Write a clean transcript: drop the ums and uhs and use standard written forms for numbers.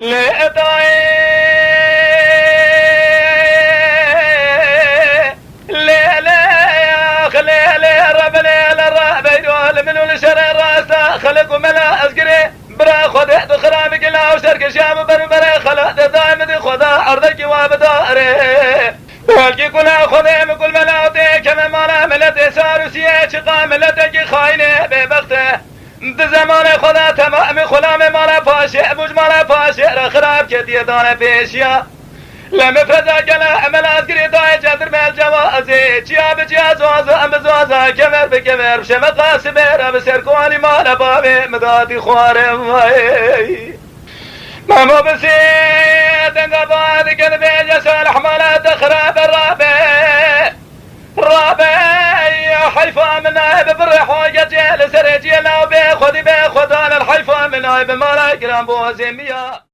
لقطعي خلق وملا أزقري برا خده دخرام قلا وشرك شام بربري خلق دائم دي خدا أرضك وابداري بلقي كلا خده مقول ملاوتي كما مالا ملتي ساروسية شقا ملتك خاينة ببخته د زمان خدا تمام خلام مالا فاشي مجمالا فاشي رخراب كتير دانا بيشيا لما فزا قلا امل ازقري داي جدر بالجوازي جيا بجيا زوازا ام زوازا كمر بكمر بشم قاسبر ام سركواني مالا بابي مدادي خوارم ماما بسيت انقباد قلبي جسال حمالة تخرب الرابي حيفا من نايب بريح وجل سرجي لو بي خدي بي خدان الحيفا من نايب مالا كرام بوزي ميا